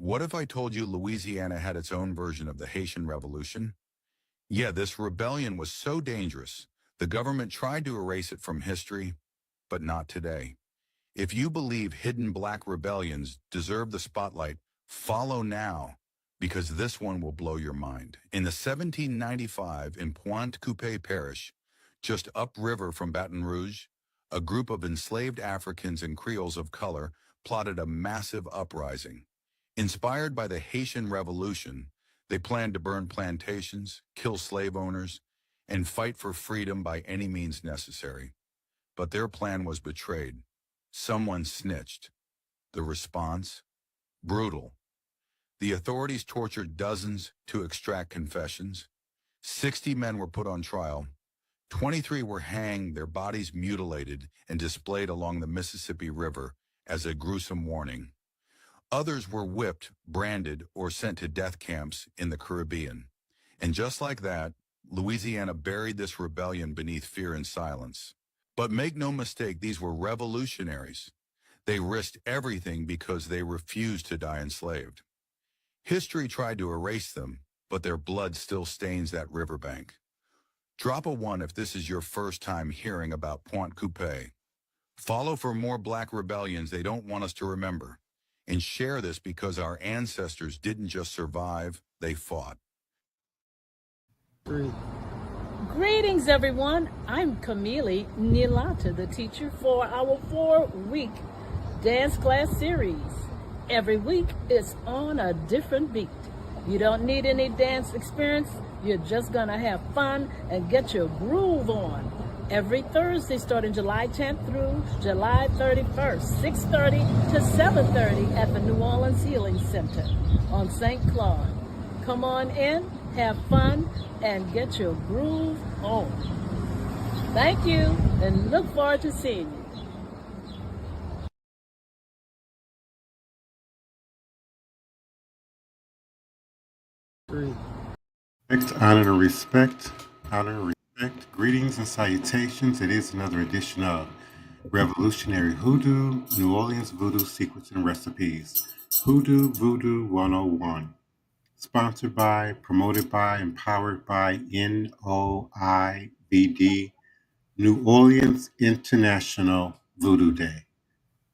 What if I told you Louisiana had its own version of the Haitian Revolution? Yeah, this rebellion was so dangerous, the government tried to erase it from history, but not today. If you believe hidden black rebellions deserve the spotlight, follow now, because this one will blow your mind. In the 1795 in Pointe-Coupé Parish, just upriver from Baton Rouge, a group of enslaved Africans and Creoles of color plotted a massive uprising. Inspired by the Haitian Revolution, they planned to burn plantations, kill slave owners, and fight for freedom by any means necessary. But their plan was betrayed. Someone snitched. The response? Brutal. The authorities tortured dozens to extract confessions. 60 men were put on trial. 23 were hanged, their bodies mutilated and displayed along the Mississippi River as a gruesome warning. Others were whipped, branded, or sent to death camps in the Caribbean. And just like that, Louisiana buried this rebellion beneath fear and silence. But make no mistake, these were revolutionaries. They risked everything because they refused to die enslaved. History tried to erase them, but their blood still stains that riverbank. Drop a 1 if this is your first time hearing about Pointe-Coupé. Follow for more black rebellions they don't want us to remember. And share this because our ancestors didn't just survive, they fought. Greetings, everyone. I'm Camille Nylan, the teacher for our 4-week dance class series. Every week, it's on a different beat. You don't need any dance experience. You're just going to have fun and get your groove on. Every Thursday, starting July 10th through July 31st, 6:30 to 7:30 at the New Orleans Healing Center on St. Claude. Come on in, have fun, and get your groove on. Thank you, and look forward to seeing you. Honor and respect. Greetings and salutations. It is another edition of Revolutionary Hoodoo, New Orleans Voodoo Secrets and Recipes. Hoodoo Voodoo 101. Sponsored by, promoted by, empowered by NOIVD, New Orleans International Voodoo Day.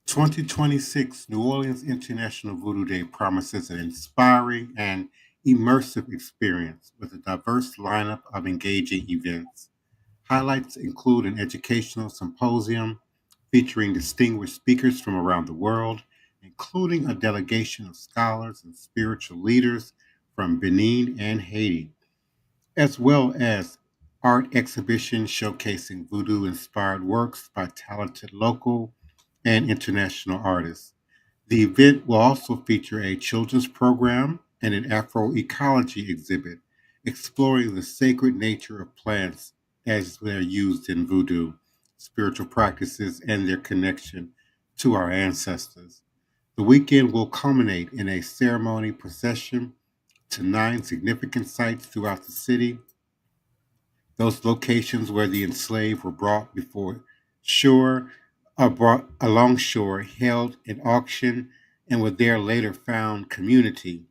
2026 New Orleans International Voodoo Day promises an inspiring and immersive experience with a diverse lineup of engaging events. Highlights include an educational symposium featuring distinguished speakers from around the world, including a delegation of scholars and spiritual leaders from Benin and Haiti, as well as art exhibitions showcasing voodoo-inspired works by talented local and international artists. The event will also feature a children's program and an Afroecology exhibit exploring the sacred nature of plants as they're used in voodoo, spiritual practices, and their connection to our ancestors. The weekend will culminate in a ceremony procession to 9 significant sites throughout the city, those locations where the enslaved were brought before shore or brought alongshore, held an auction, and were there later found community.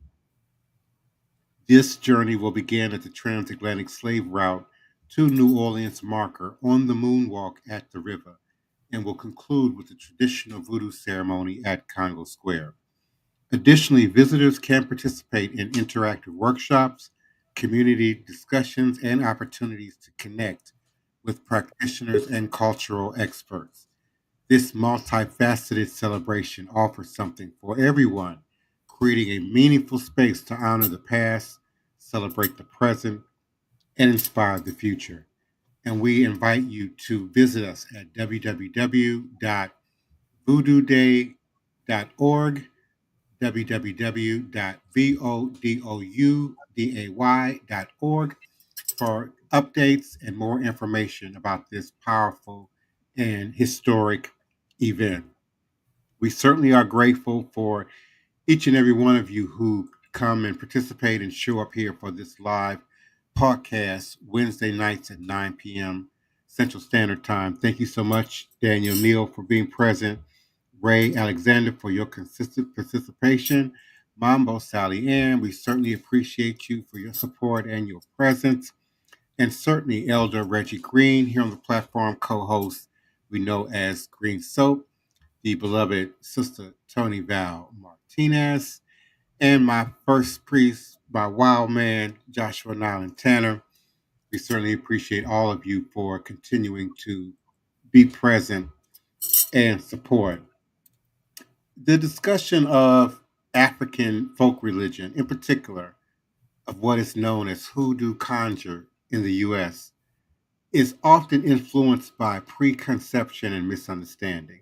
This journey will begin at the transatlantic slave route to New Orleans marker on the moonwalk at the river and will conclude with the traditional voodoo ceremony at Congo Square. Additionally, visitors can participate in interactive workshops, community discussions, and opportunities to connect with practitioners and cultural experts. This multifaceted celebration offers something for everyone, creating a meaningful space to honor the past, celebrate the present, and inspire the future. And we invite you to visit us at www.voodooday.org, www.vodouday.org for updates and more information about this powerful and historic event. We certainly are grateful for each and every one of you who come and participate and show up here for this live podcast Wednesday nights at 9 p.m. Central Standard Time. Thank you so much, Daniel Neal, for being present. Ray Alexander, for your consistent participation. Mambo Sally Ann, we certainly appreciate you for your support and your presence. And certainly Elder Reggie Green here on the platform, co-host we know as Green Soap, the beloved Sister Toni Val Martinez, and my first priest, my wild man, Joshua Nylan Tanner. We certainly appreciate all of you for continuing to be present and support. The discussion of African folk religion, in particular, of what is known as hoodoo conjure in the U.S., is often influenced by preconception and misunderstanding.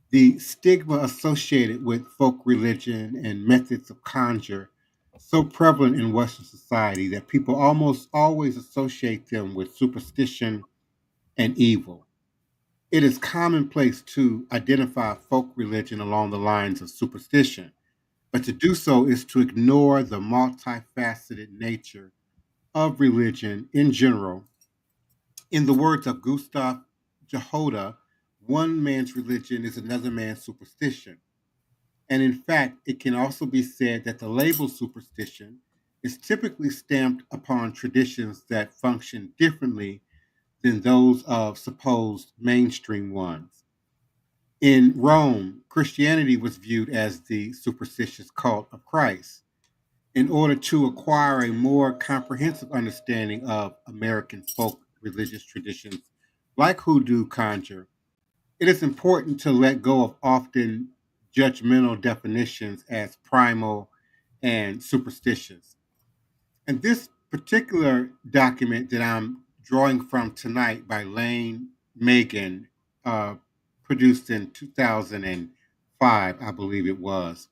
The stigma associated with folk religion and methods of conjure so prevalent in Western society that people almost always associate them with superstition and evil. It is commonplace to identify folk religion along the lines of superstition, but to do so is to ignore the multifaceted nature of religion in general. In the words of Gustav Jehoda, one man's religion is another man's superstition. And in fact, it can also be said that the label superstition is typically stamped upon traditions that function differently than those of supposed mainstream ones. In Rome, Christianity was viewed as the superstitious cult of Christ. In order to acquire a more comprehensive understanding of American folk religious traditions like hoodoo conjure, it is important to let go of often judgmental definitions as primal and superstitious. And this particular document that I'm drawing from tonight by Lane Megan, uh, produced in 2005, I believe it was.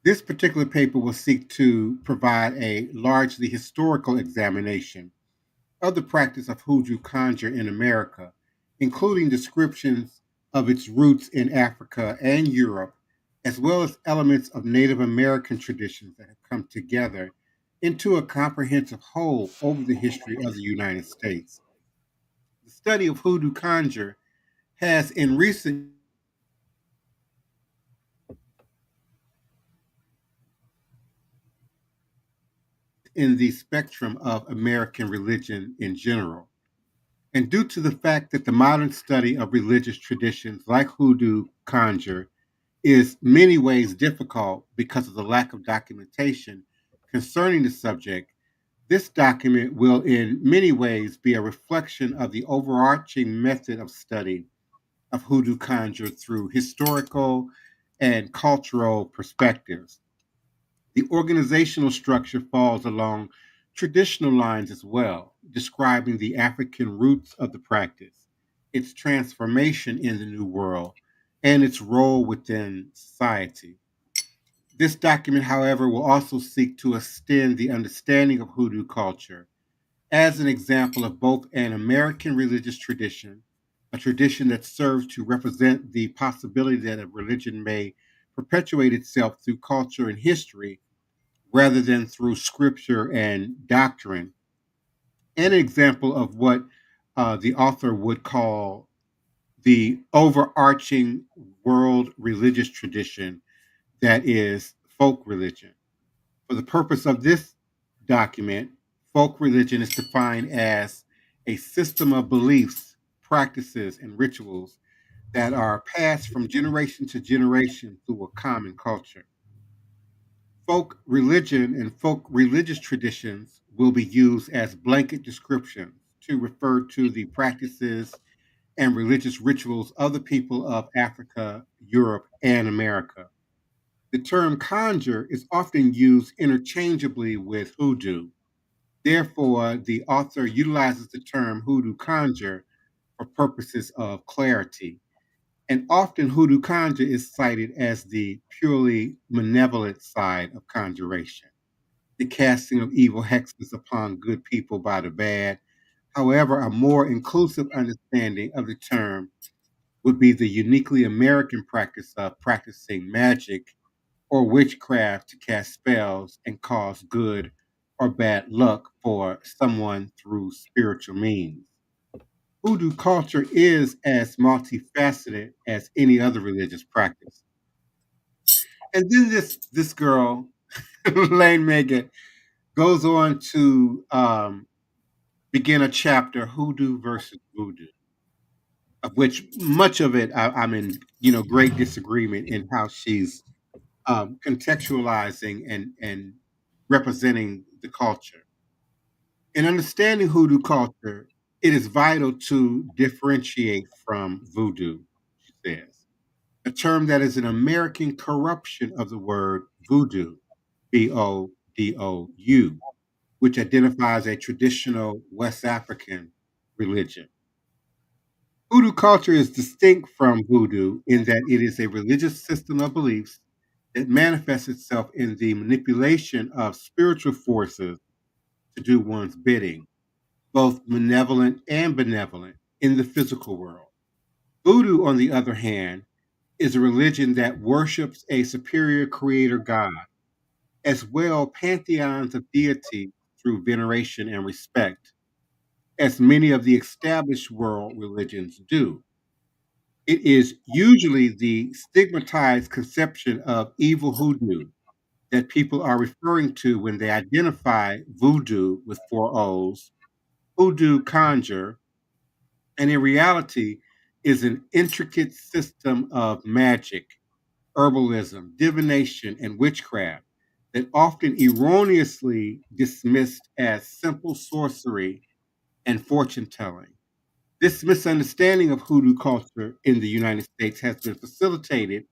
This particular paper will seek to provide a largely historical examination of the practice of hoodoo conjure in America, including descriptions of its roots in Africa and Europe, as well as elements of Native American traditions that have come together into a comprehensive whole over the history of the United States. The study of hoodoo conjure has in recent in the spectrum of American religion in general. And due to the fact that the modern study of religious traditions like hoodoo conjure is many ways difficult because of the lack of documentation concerning the subject, this document will in many ways be a reflection of the overarching method of study of hoodoo conjure through historical and cultural perspectives. The organizational structure falls along traditional lines as well, describing the African roots of the practice, its transformation in the New World, and its role within society. This document, however, will also seek to extend the understanding of hoodoo culture as an example of both an American religious tradition, a tradition that serves to represent the possibility that a religion may perpetuate itself through culture and history rather than through scripture and doctrine, and an example of what the author would call the overarching world religious tradition that is folk religion. For the purpose of this document, folk religion is defined as a system of beliefs, practices, and rituals that are passed from generation to generation through a common culture. Folk religion and folk religious traditions will be used as blanket descriptions to refer to the practices and religious rituals of the people of Africa, Europe, and America. The term conjure is often used interchangeably with hoodoo. Therefore, the author utilizes the term hoodoo conjure for purposes of clarity. And often hoodoo conjure is cited as the purely malevolent side of conjuration, the casting of evil hexes upon good people by the bad. However, a more inclusive understanding of the term would be the uniquely American practice of practicing magic or witchcraft to cast spells and cause good or bad luck for someone through spiritual means. Voodoo culture is as multifaceted as any other religious practice. And then this girl Lane Megan goes on to begin a chapter, Hoodoo versus Voodoo, of which much of it I'm in, great disagreement in how she's contextualizing and representing the culture. In understanding Hoodoo culture, it is vital to differentiate from voodoo, she says, a term that is an American corruption of the word voodoo, Vodou, which identifies a traditional West African religion. Hoodoo culture is distinct from voodoo in that it is a religious system of beliefs that manifests itself in the manipulation of spiritual forces to do one's bidding, both malevolent and benevolent, in the physical world. Voodoo, on the other hand, is a religion that worships a superior creator god, as well pantheons of deity through veneration and respect, as many of the established world religions do. It is usually the stigmatized conception of evil hoodoo that people are referring to when they identify voodoo with four O's, hoodoo conjure, and in reality is an intricate system of magic, herbalism, divination, and witchcraft that often erroneously dismissed as simple sorcery and fortune telling. This misunderstanding of hoodoo culture in the United States has been facilitated,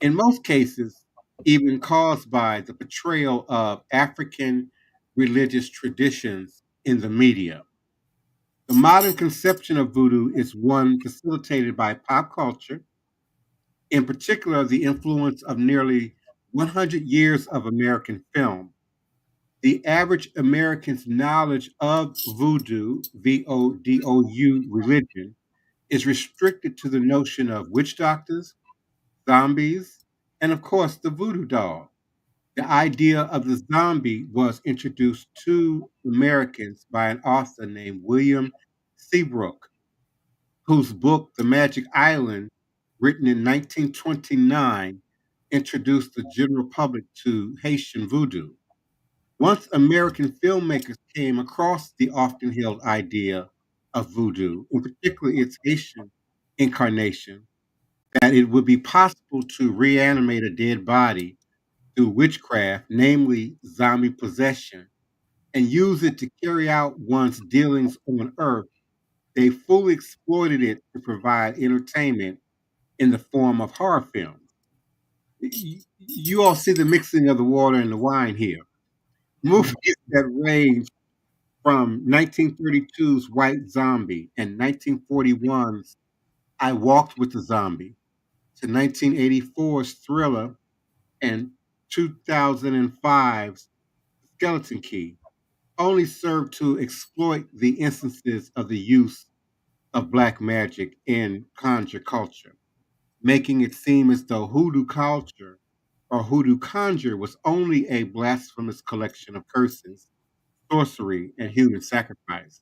in most cases, even caused by the portrayal of African religious traditions in the media. The modern conception of voodoo is one facilitated by pop culture, in particular, the influence of nearly 100 years of American film. The average American's knowledge of voodoo, VODOU religion, is restricted to the notion of witch doctors, zombies, and of course, the voodoo doll. The idea of the zombie was introduced to Americans by an author named William Seabrook, whose book, The Magic Island, written in 1929, introduced the general public to Haitian voodoo. Once American filmmakers came across the often held idea of voodoo, in particular its Haitian incarnation, that it would be possible to reanimate a dead body through witchcraft, namely zombie possession, and use it to carry out one's dealings on Earth, they fully exploited it to provide entertainment in the form of horror films. You all see the mixing of the water and the wine here. Movies that range from 1932's White Zombie and 1941's I Walked with the Zombie to 1984's Thriller and 2005's Skeleton Key only serve to exploit the instances of the use of black magic in conjure culture, making it seem as though hoodoo culture or hoodoo conjure was only a blasphemous collection of curses, sorcery, and human sacrifice.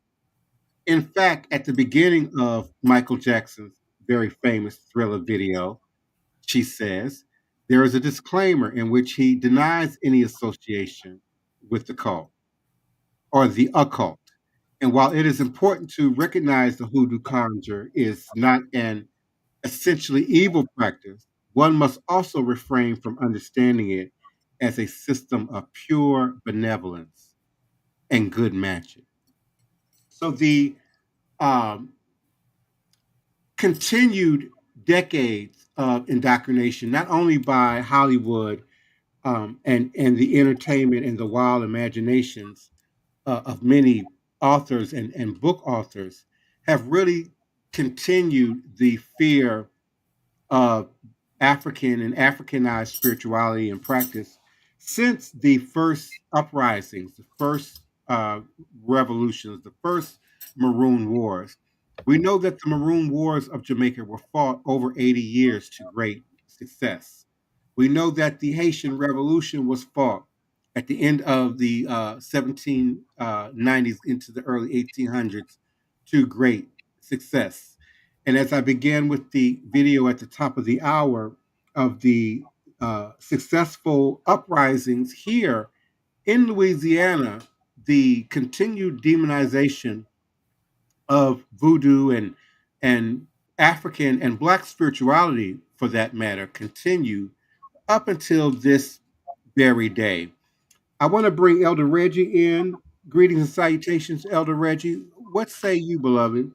In fact, at the beginning of Michael Jackson's very famous Thriller video, she says, there is a disclaimer in which he denies any association with the cult or the occult. And while it is important to recognize the hoodoo conjure is not an essentially evil practice, one must also refrain from understanding it as a system of pure benevolence and good magic. So the um, continued decades of indoctrination, not only by Hollywood and the entertainment and the wild imaginations of many authors and book authors, have really continued the fear of African and Africanized spirituality and practice since the first uprisings, the first revolutions, the first Maroon Wars. We know that the Maroon Wars of Jamaica were fought over 80 years to great success. We know that the Haitian Revolution was fought at the end of the 1790s into the early 1800s to great success. And as I began with the video at the top of the hour of the successful uprisings here in Louisiana, the continued demonization of voodoo and African and Black spirituality, for that matter, continue up until this very day. I want to bring Elder Reggie in. Greetings and salutations, Elder Reggie. What say you, beloved?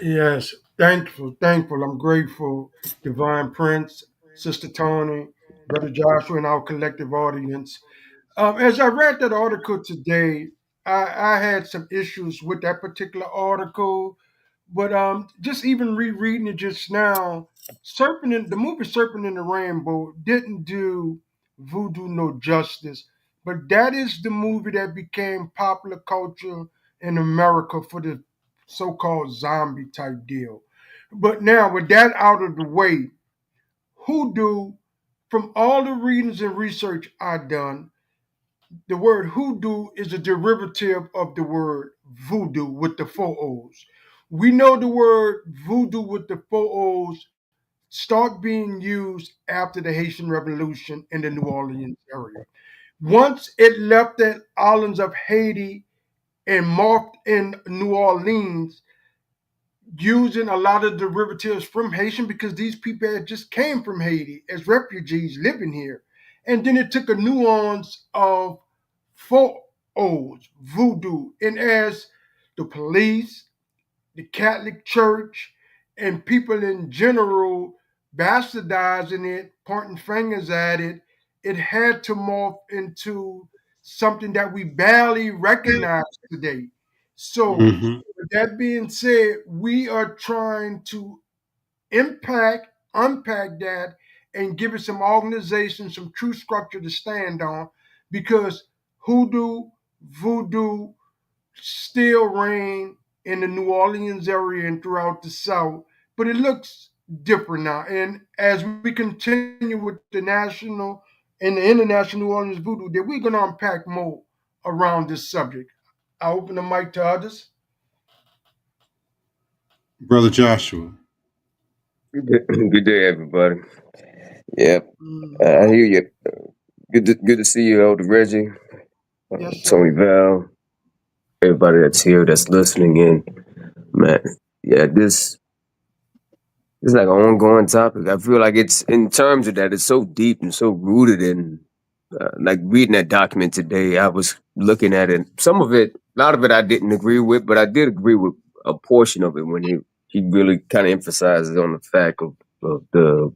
Yes, thankful, thankful. I'm grateful, Divine Prince, Sister Toni, Brother Joshua, and our collective audience. As I read that article today, I had some issues with that particular article, but just even rereading it just now, the movie Serpent in the Rainbow didn't do voodoo no justice, but that is the movie that became popular culture in America for the so-called zombie type deal. But now with that out of the way, hoodoo, from all the readings and research I've done, the word hoodoo is a derivative of the word voodoo with the four O's. We know the word voodoo with the four O's start being used after the Haitian Revolution in the New Orleans area. Once it left the islands of Haiti and morphed in New Orleans, using a lot of derivatives from Haitian because these people had just came from Haiti as refugees living here. And then it took a nuance of four O's, voodoo. And as the police, the Catholic Church, and people in general bastardizing it, pointing fingers at it, it had to morph into something that we barely recognize today. So, Mm-hmm. with that being said, we are trying to unpack that, and give it some organization, some true structure to stand on because hoodoo, voodoo still reign in the New Orleans area and throughout the South, but it looks different now. And as we continue with the national and the international New Orleans voodoo, that we're going to unpack more around this subject. I open the mic to Brother Joshua. Good day, everybody. Yeah, others. I hear you. Good to see you, Elder Reggie, Yes, Tony sir. Val, everybody that's here, that's listening in. Man, yeah, this is like an ongoing topic. I feel like it's in terms of that, it's so deep and so rooted in. Like reading that document today, I was looking at it. Some of it, a lot of it, I didn't agree with, but I did agree with a portion of it when he really kind of emphasizes on the fact of the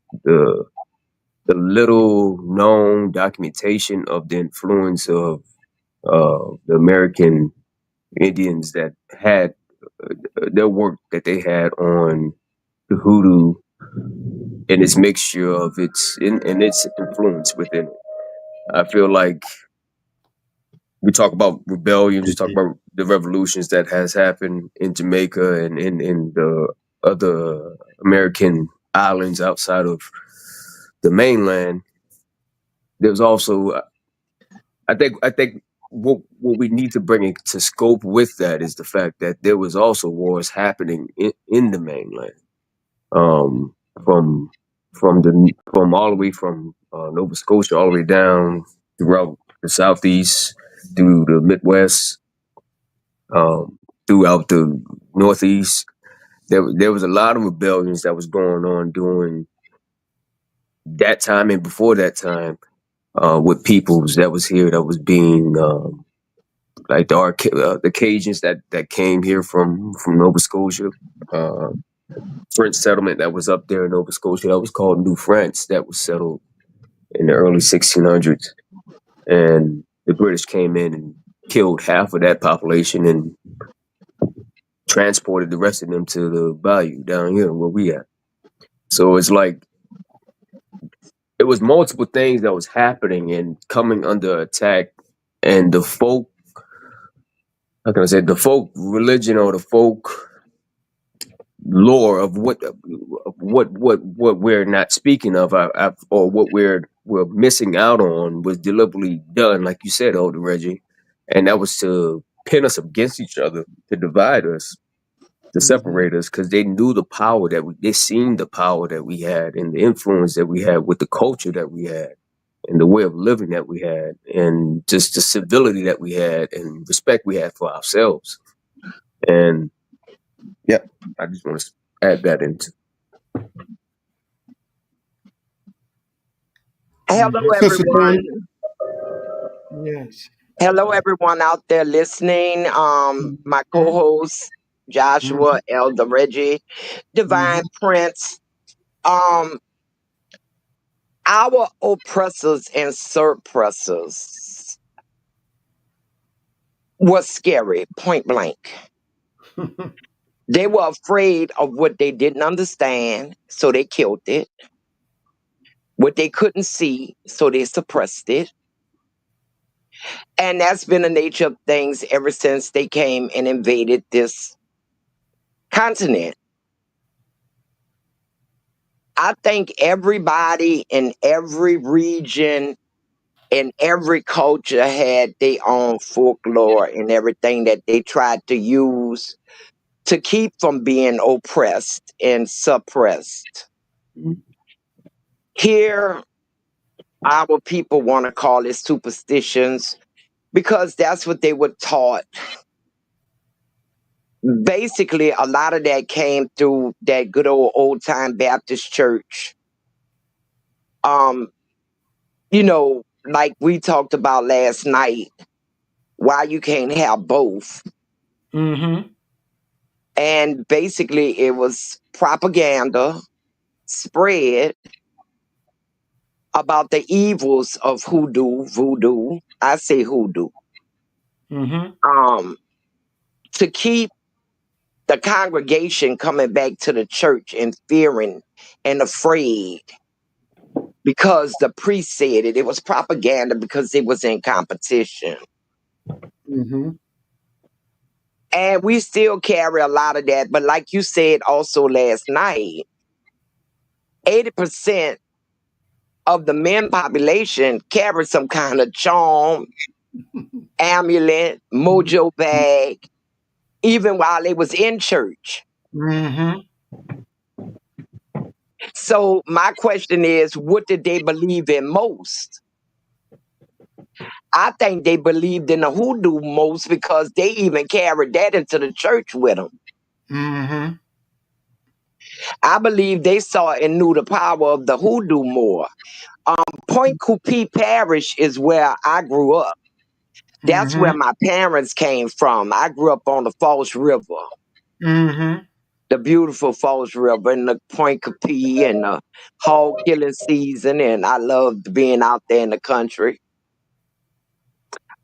the little known documentation of the influence of the American Indians that had their work that they had on the hoodoo and its mixture of and its influence within it. I feel like we talk about rebellions, we talk about the revolutions that has happened in Jamaica and in the other American islands outside of the mainland. There's also I think what we need to bring into scope with that is the fact that there was also wars happening in the mainland, um, from from all the way from Nova Scotia all the way down throughout the southeast, through the Midwest, throughout the Northeast. There was a lot of rebellions that was going on during that time and before that time, with peoples that was here that was being like the Cajuns that came here from Nova Scotia, uh, French settlement that was up there in Nova Scotia that was called New France that was settled in the early 1600s, and the British came in and killed half of that population and transported the rest of them to the bayou down here where we at. So it's like it was multiple things that was happening and coming under attack, and the folk, how can I say, the folk religion or the folk lore of what we're not speaking of, or what we're missing out on, was deliberately done, like you said, Elder Reggie, and that was to pin us against each other, to divide us, to separate us, because they knew the power they seen the power that we had and the influence that we had with the culture that we had and the way of living that we had and just the civility that we had and respect we had for ourselves. And yeah, I just want to add that into. Hello, Sister everyone. Toni? Yes. Hello, everyone out there listening. My co-host Joshua, Elder Reggie, Divine Prince. Our oppressors and suppressors was scary, point blank. They were afraid of what they didn't understand, so they killed it. What they couldn't see, so they suppressed it. And that's been the nature of things ever since they came and invaded this continent. I think everybody in every region and every culture had their own folklore and everything that they tried to use to keep from being oppressed and suppressed. Here, our people want to call it superstitions because that's what they were taught. Basically, a lot of that came through that good old time Baptist church. Like we talked about last night, why you can't have both. Mm-hmm. And basically, it was propaganda spread about the evils of voodoo. I say hoodoo. Mm-hmm. To keep the congregation coming back to the church and fearing and afraid because the priest said it. It was propaganda because it was in competition. Mm-hmm. And we still carry a lot of that. But like you said also last night, 80% of the men population carry some kind of charm, amulet, mojo bag, even while they was in church. Mm-hmm. So my question is, what did they believe in most? I think they believed in the hoodoo most because they even carried that into the church with them. Mm-hmm. I believe they saw and knew the power of the hoodoo more. Point Coupee Parish is where I grew up. That's Mm-hmm. where my parents came from. I grew up on the Falls River, Mm-hmm. the beautiful Falls River, and the Point Coupee and the hog killing season. And I loved being out there in the country.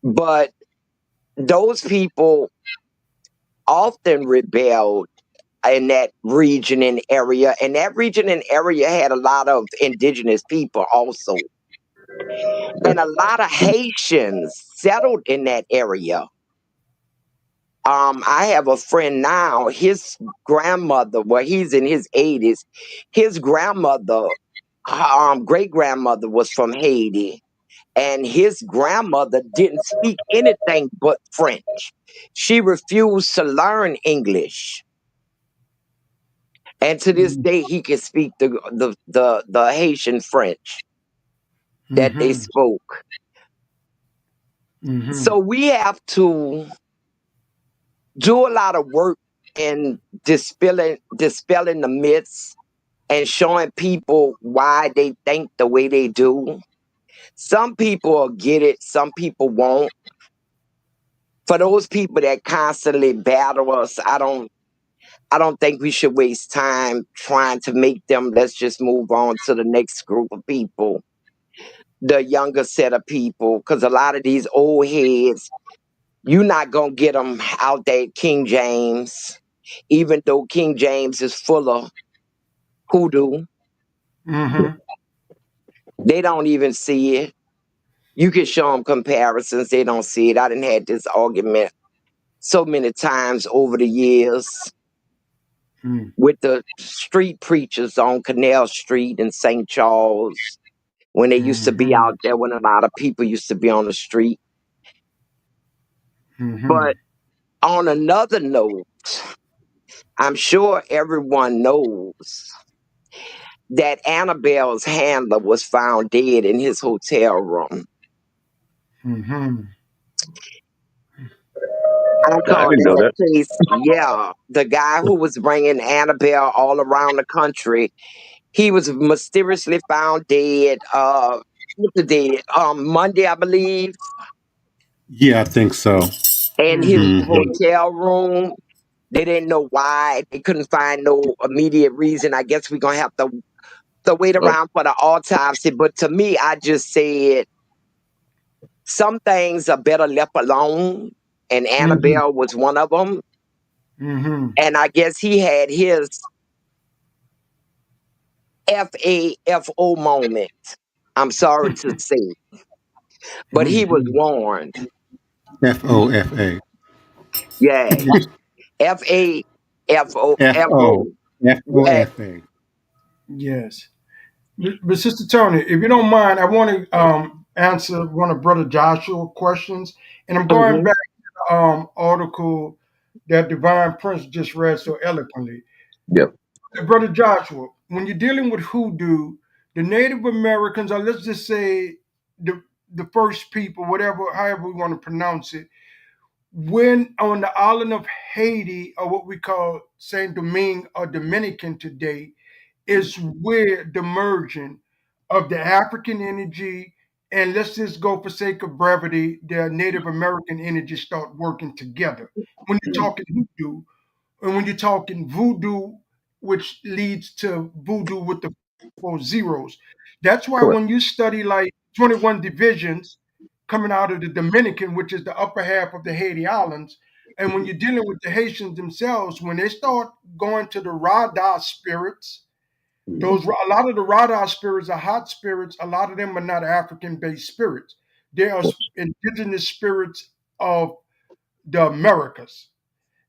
But those people often rebelled in that region and area. And that region and area had a lot of indigenous people also. And a lot of Haitians settled in that area. I have a friend now, his grandmother, well, he's in his 80s. His grandmother, great grandmother was from Haiti. And his grandmother didn't speak anything but French. She refused to learn English. And to this day, he can speak the Haitian French that they Mm-hmm. spoke. Mm-hmm. So we have to do a lot of work in dispelling the myths and showing people why they think the way they do. Some people will get it, some people won't. For those people that constantly battle us, I don't think we should waste time trying to make them. Let's just move on to the next group of people, the younger set of people, because a lot of these old heads, you're not gonna get them out there King James, even though King James is full of hoodoo. Mm-hmm. They don't even see it. You can show them comparisons, they don't see it. I done had this argument so many times over the years with the street preachers on Canal Street in St. Charles when they used to be Mm-hmm. out there when a lot of people used to be on the street. Mm-hmm. But on another note, I'm sure everyone knows that Annabelle's handler was found dead in his hotel room. Mm-hmm. I I call didn't know that that. case, yeah, the guy who was bringing Annabelle all around the country. He was mysteriously found dead. What's the date? Monday, I believe, Yeah, I think so. in his Mm-hmm. Hmm. hotel room. They didn't know why. They couldn't find no immediate reason. I guess we're gonna have to wait Oh, around for the autopsy. But to me, I just said some things are better left alone, and Mm-hmm. Annabelle was one of them. Mm-hmm. And I guess he had his FAFO moment. I'm sorry to say, but he was Mm-hmm. warned. FOFA. Yeah, FAFO. FO. Yeah. FOFA. Yes. But Sister Tony, if you don't mind, I want to answer one of Brother Joshua's questions. And I'm going Hmm. back to the article that Divine Prince just read so eloquently. yeah. Brother Joshua, when you're dealing with hoodoo, the Native Americans, or let's just say the first people, whatever, however we want to pronounce it, when on the island of Haiti, or what we call Saint Domingue or Dominican today, is where the merging of the African energy and, let's just go for sake of brevity, the Native American energy start working together. When you're talking hoodoo, and when you're talking voodoo, which leads to voodoo with the 4 zeros, that's why Correct. when you study like 21 divisions coming out of the Dominican, which is the upper half of the Haiti Islands, and when you're dealing with the Haitians themselves, when they start going to the Rada spirits, Mhm. those a lot of the Rada spirits are hot spirits. A lot of them are not African-based spirits. They are indigenous spirits of the Americas.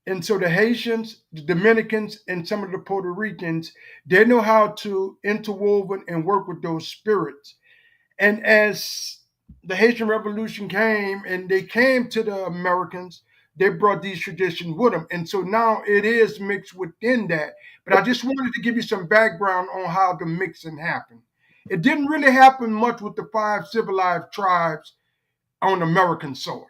And so the Haitians, the Dominicans, and some of the Puerto Ricans, they know how to interwoven and work with those spirits. And as the Haitian Revolution came and they came to the Americans, they brought these traditions with them. And so now it is mixed within that. But I just wanted to give you some background on how the mixing happened. It didn't really happen much with the 5 civilized tribes on American soil.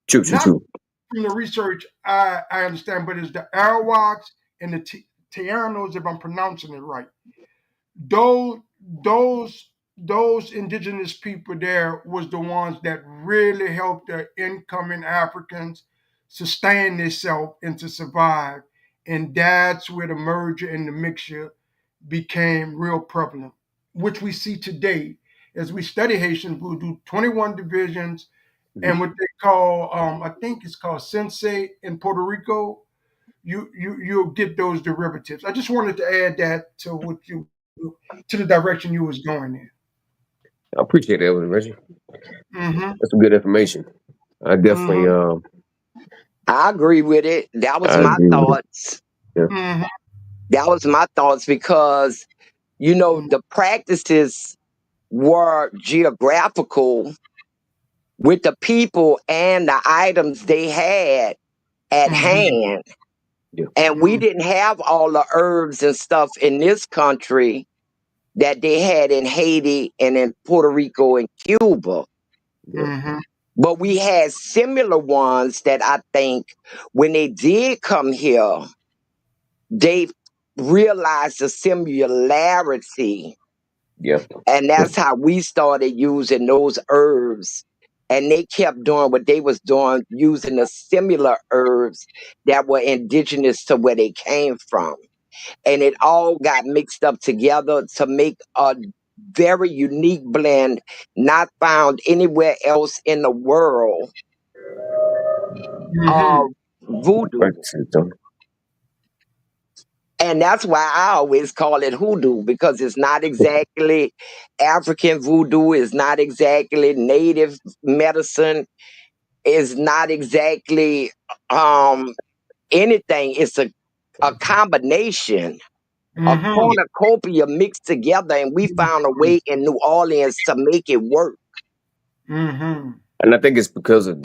True, true, Not true. from the research I understand, but it's the Arawaks and the Tianos, if I'm pronouncing it right. Those those those indigenous people there was the ones that really helped the incoming Africans sustain themselves and to survive. And that's where the merger and the mixture became real prevalent, which we see today as we study Haitian voodoo, 21 divisions, Mhm. and what they call I think it's called sensei in Puerto Rico. You'll get those derivatives. I just wanted to add that to what you to the direction you was going in. I appreciate that, Reggie. Mm-hmm. That's some good information. I definitely, Mm-hmm. I agree with it. That was I my agree with it. thoughts. Yeah. Mm-hmm. That was my thoughts because, the practices were geographical with the people and the items they had at Mm-hmm. hand. Yeah. And we didn't have all the herbs and stuff in this country that they had in Haiti and in Puerto Rico and Cuba. Yeah. Mm-hmm. But we had similar ones that I think when they did come here, they realized the similarity. Yeah. And that's how we started using those herbs. And they kept doing what they was doing, using the similar herbs that were indigenous to where they came from. And it all got mixed up together to make a very unique blend, not found anywhere else in the world, Mm-hmm. of voodoo. Practices, Tony. And that's why I always call it hoodoo, because it's not exactly African voodoo, it's not exactly native medicine, it's not exactly um anything. It's a combination, a Mm-hmm. cornucopia mixed together, and we found a way in New Orleans to make it work. Mm-hmm. And I think it's because of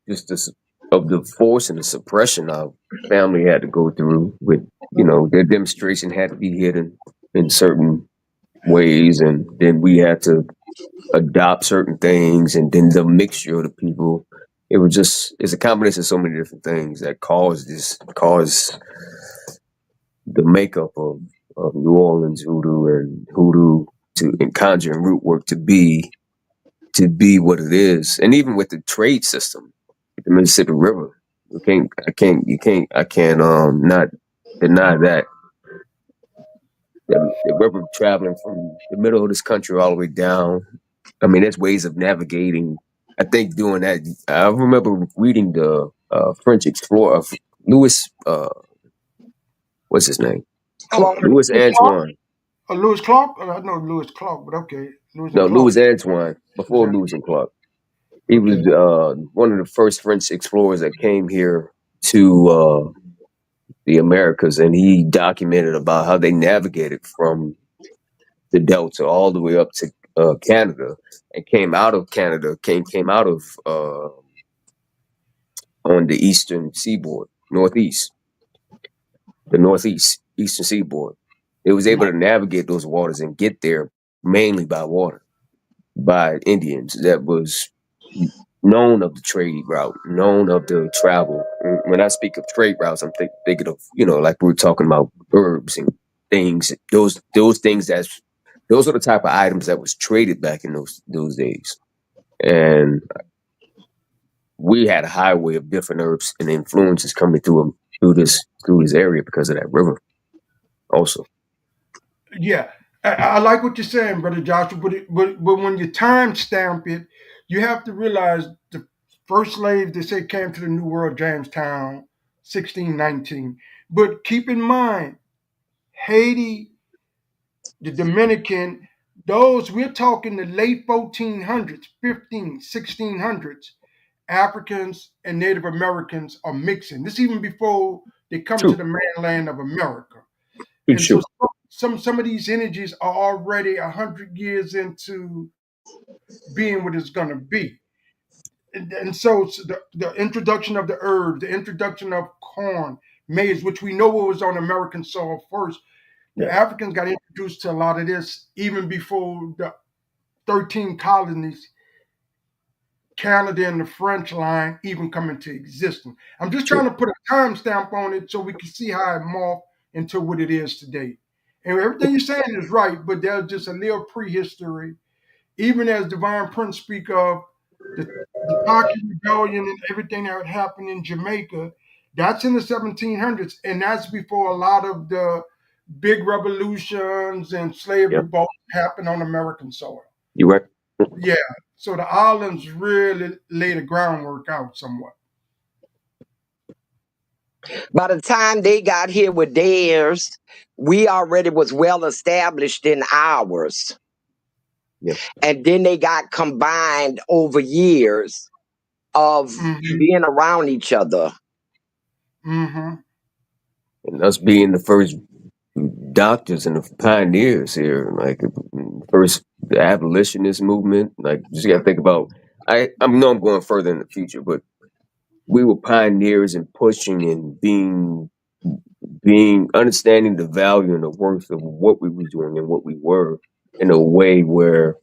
just this. of the force and the suppression our family had to go through with, their demonstration had to be hidden in certain ways, and then we had to adopt certain things, and then the mixture of the people. It's a combination of so many different things that caused the makeup of New Orleans hoodoo and conjuring root work to be what it is. And even with the trade system, the Mississippi River, I can't not deny that the river traveling from the middle of this country all the way down. I mean, there's ways of navigating. I think doing that. I remember reading the French explorer Louis. What's his name? Oh, Louis Louis Clark? Antoine. Louis Clark? I know Louis Clark, but okay. Louis and No, Clark. Louis Antoine. Before Louis and Clark, he was Okay. one of the first French explorers that came here to the Americas, and he documented about how they navigated from the Delta all the way up to Canada, and came out of Canada, came out of on the eastern seaboard, eastern seaboard. It was able to navigate those waters and get there mainly by water, by Indians that was known of the trade route, known of the travel. When I speak of trade routes, I'm thinking of, like we were talking about herbs and things. Those things those are the type of items that was traded back in those days. And we had a highway of different herbs and influences coming through this area because of that river also. Yeah, I like what you're saying, brother Joshua. But when you time stamp it, you have to realize the first slaves they say came to the New World, Jamestown, 1619. But keep in mind, Haiti, the Dominican, those we're talking the late 1400s, 1600s. Africans and Native Americans are mixing. This even before they come to True. the mainland of America. And so True. some of these energies are already 100 years into being what it's going to be. And so the introduction of the herbs, the introduction of corn, maize, which we know was on American soil first. The Yeah. Africans got introduced to a lot of this even before the 13 colonies, Canada and the French line even come into existence. I'm just True. trying to put a timestamp on it so we can see how it morphed into what it is today. And everything you're saying is right, but there's just a little prehistory. Even as Divine Prince speak of the Taki Rebellion and everything that happened in Jamaica, that's in the 1700s, and that's before a lot of the big revolutions and slave Yeah. revolts happened on American soil. You're right. Yeah, so the islands really lay the groundwork out somewhat. By the time they got here with theirs, we already was well established in ours. Yeah. And then they got combined over years of being around each other. Mm-hmm. And us being the first doctors and the pioneers here, like first the abolitionist movement. Like, just gotta think about. I know I'm going further in the future, but we were pioneers in pushing and being understanding the value and the worth of what we were doing and what we were in a way where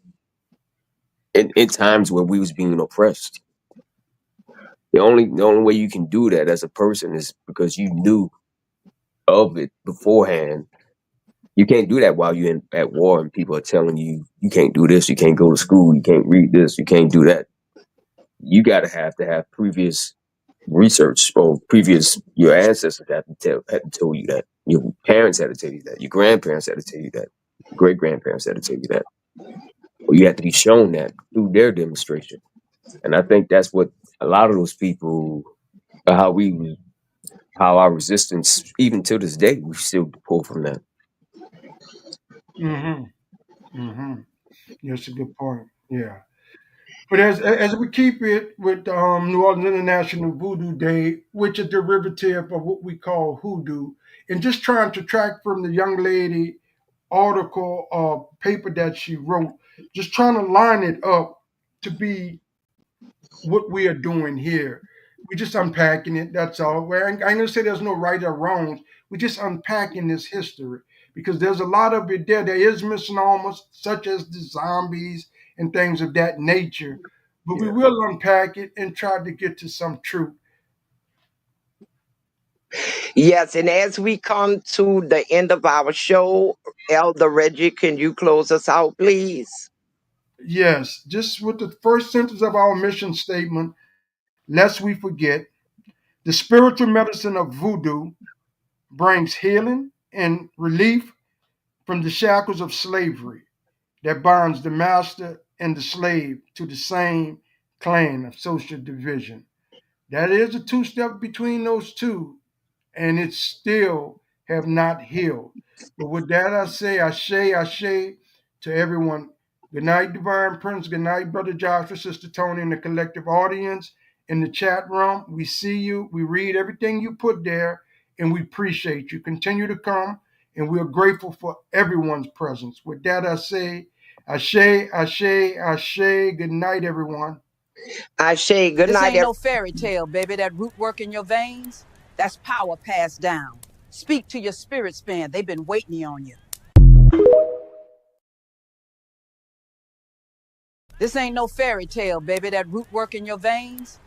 in times where we was being oppressed. The only way you can do that as a person is because you knew of it beforehand. You can't do that while you're at war and people are telling you you can't do this, you can't go to school, you can't read this, you can't do that. You gotta have previous research or your ancestors had to tell you that. Your parents had to tell you that. Your grandparents had to tell you that. Great grandparents had to tell you that. Or you had to be shown that through their demonstration. And I think that's what a lot of those people, how our resistance, even to this day, we still pull from that. Mm-hmm. Mm-hmm. That's a good point. Yeah. But as we keep it with New Orleans International Voodoo Day, which is a derivative of what we call hoodoo, and just trying to track from the young lady article or paper that she wrote, just trying to line it up to be what we are doing here. We're just unpacking it. That's all. I ain't gonna say there's no right or wrongs. We're just unpacking this history because there's a lot of it there. There is misnomers such as the zombies and things of that nature, but we Yeah. will unpack it and try to get to some truth. Yes, and as we come to the end of our show, Elder Reggie, can you close us out, please? Yes, just with the first sentence of our mission statement, lest we forget, the spiritual medicine of voodoo brings healing and relief from the shackles of slavery that binds the master and the slave to the same clan of social division. That is a two-step between those two, and it still have not healed. But with that, I say, ashe to everyone. Good night, Divine Prince. Good night, Brother Joshua, Sister Toni, and the collective audience in the chat room. We see you. We read everything you put there, and we appreciate you. Continue to come, and we are grateful for everyone's presence. With that, I say, ashe. Good night, everyone. Ashe, good This night, ain't no fairy tale, baby. That root work in your veins, that's power passed down. Speak to your spirits, man. They've been waiting on you. This ain't no fairy tale, baby. That root work in your veins,